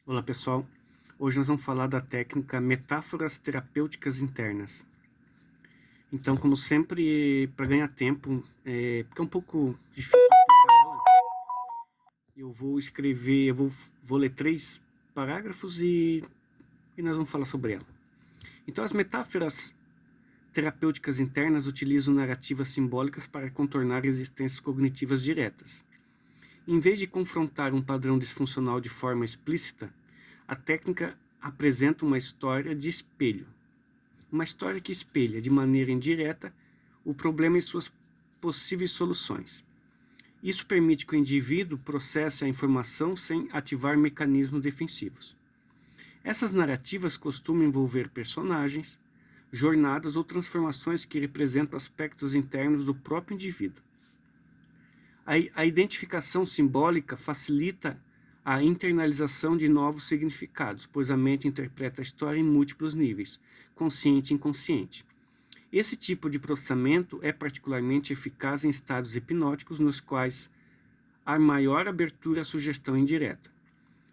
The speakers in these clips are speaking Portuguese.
Olá pessoal, hoje nós vamos falar da técnica metáforas terapêuticas internas. Então, como sempre, para ganhar tempo, porque é um pouco difícil explicar ela, eu vou escrever, vou ler 3 parágrafos e nós vamos falar sobre ela. Então, as metáforas terapêuticas internas utilizam narrativas simbólicas para contornar existências cognitivas diretas. Em vez de confrontar um padrão disfuncional de forma explícita, a técnica apresenta uma história de espelho. Uma história que espelha, de maneira indireta, o problema e suas possíveis soluções. Isso permite que o indivíduo processe a informação sem ativar mecanismos defensivos. Essas narrativas costumam envolver personagens, jornadas ou transformações que representam aspectos internos do próprio indivíduo. A identificação simbólica facilita a internalização de novos significados, pois a mente interpreta a história em múltiplos níveis, consciente e inconsciente. Esse tipo de processamento é particularmente eficaz em estados hipnóticos nos quais há maior abertura à sugestão indireta.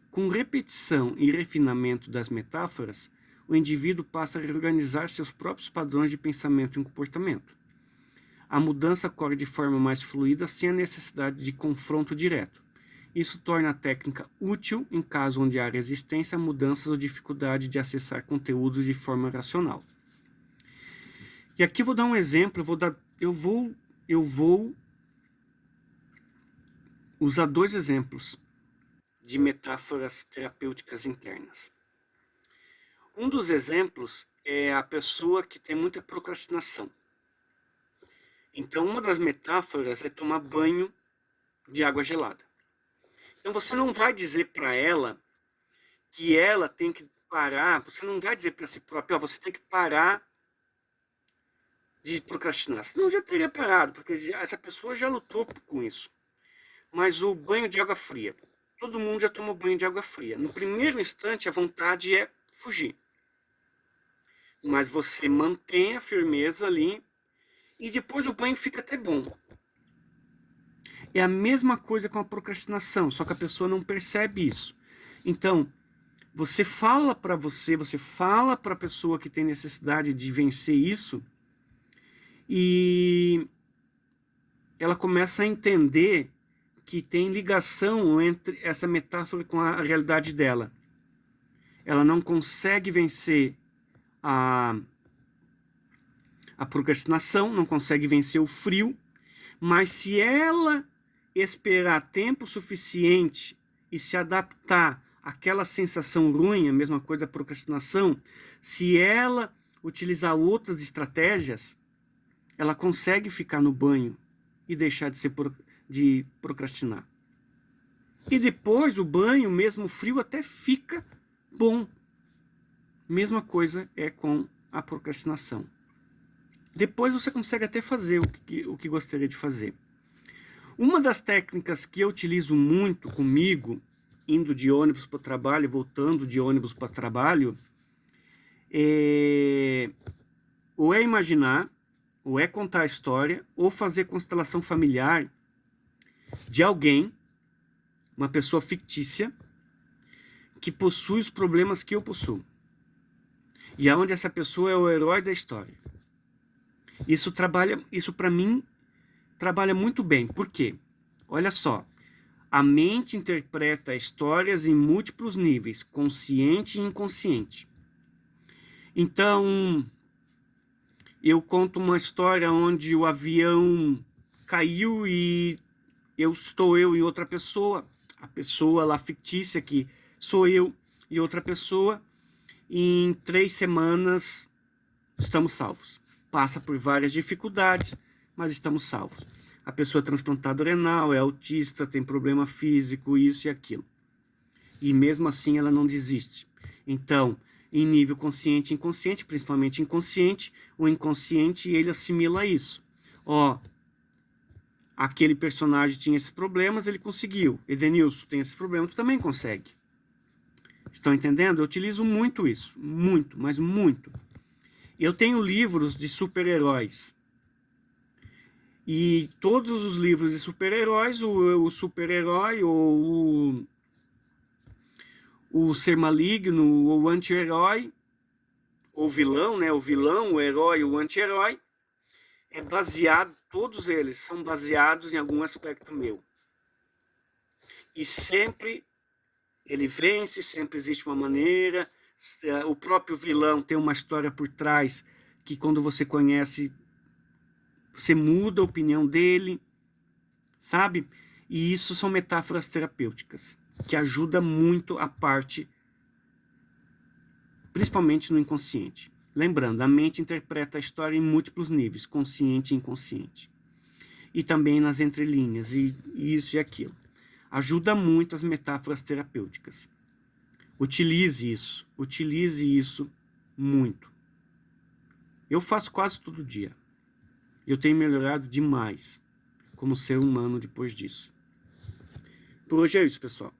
Com repetição e refinamento das metáforas, o indivíduo passa a reorganizar seus próprios padrões de pensamento e comportamento. A mudança ocorre de forma mais fluida sem a necessidade de confronto direto. Isso torna a técnica útil em caso onde há resistência a mudanças ou dificuldade de acessar conteúdos de forma racional. E aqui vou dar um exemplo, eu vou usar 2 exemplos de metáforas terapêuticas internas. Um dos exemplos é a pessoa que tem muita procrastinação. Então, uma das metáforas é tomar banho de água gelada. Então, você não vai dizer para ela que ela tem que parar, você não vai dizer para si própria, você tem que parar de procrastinar. Senão já teria parado, porque essa pessoa já lutou com isso. Mas o banho de água fria, todo mundo já tomou banho de água fria. No primeiro instante, a vontade é fugir. Mas você mantém a firmeza ali e depois o banho fica até bom. É a mesma coisa com a procrastinação, só que a pessoa não percebe isso. Então, você fala para a pessoa que tem necessidade de vencer isso e ela começa a entender que tem ligação entre essa metáfora com a realidade dela. Ela não consegue vencer a procrastinação, não consegue vencer o frio, mas se ela esperar tempo suficiente e se adaptar àquela sensação ruim, a mesma coisa da procrastinação, se ela utilizar outras estratégias, ela consegue ficar no banho e deixar de procrastinar. E depois o banho, mesmo frio, até fica bom. Mesma coisa é com a procrastinação. Depois você consegue até fazer o que gostaria de fazer. Uma das técnicas que eu utilizo muito comigo, indo de ônibus para o trabalho, voltando de ônibus para o trabalho, ou é imaginar, ou é contar a história, ou fazer constelação familiar de alguém, uma pessoa fictícia, que possui os problemas que eu possuo. E aonde essa pessoa é o herói da história. Isso para mim trabalha muito bem. Por quê? Olha só, a mente interpreta histórias em múltiplos níveis, consciente e inconsciente. Então, eu conto uma história onde o avião caiu e estou eu e outra pessoa, a pessoa lá fictícia que sou eu e outra pessoa, e em 3 semanas estamos salvos. Passa por várias dificuldades, mas estamos salvos. A pessoa é transplantada renal, é autista, tem problema físico, isso e aquilo. E mesmo assim ela não desiste. Então, em nível consciente e inconsciente, principalmente inconsciente, o inconsciente ele assimila isso. Aquele personagem tinha esses problemas, ele conseguiu. Edenilson tem esses problemas, tu também consegue. Estão entendendo? Eu utilizo muito isso. Muito, mas muito. Eu tenho livros de super-heróis. E todos os livros de super-heróis, o super-herói ou o ser maligno ou o anti-herói, ou vilão, né? O vilão, o herói, o anti-herói, é baseado, todos eles são baseados em algum aspecto meu. E sempre ele vence, sempre existe uma maneira. O próprio vilão tem uma história por trás que quando você conhece, você muda a opinião dele, sabe? E isso são metáforas terapêuticas, que ajudam muito a parte, principalmente no inconsciente. Lembrando, a mente interpreta a história em múltiplos níveis, consciente e inconsciente. E também nas entrelinhas, e isso e aquilo. Ajuda muito as metáforas terapêuticas. Utilize isso muito. Eu faço quase todo dia. Eu tenho melhorado demais como ser humano depois disso. Por hoje é isso, pessoal.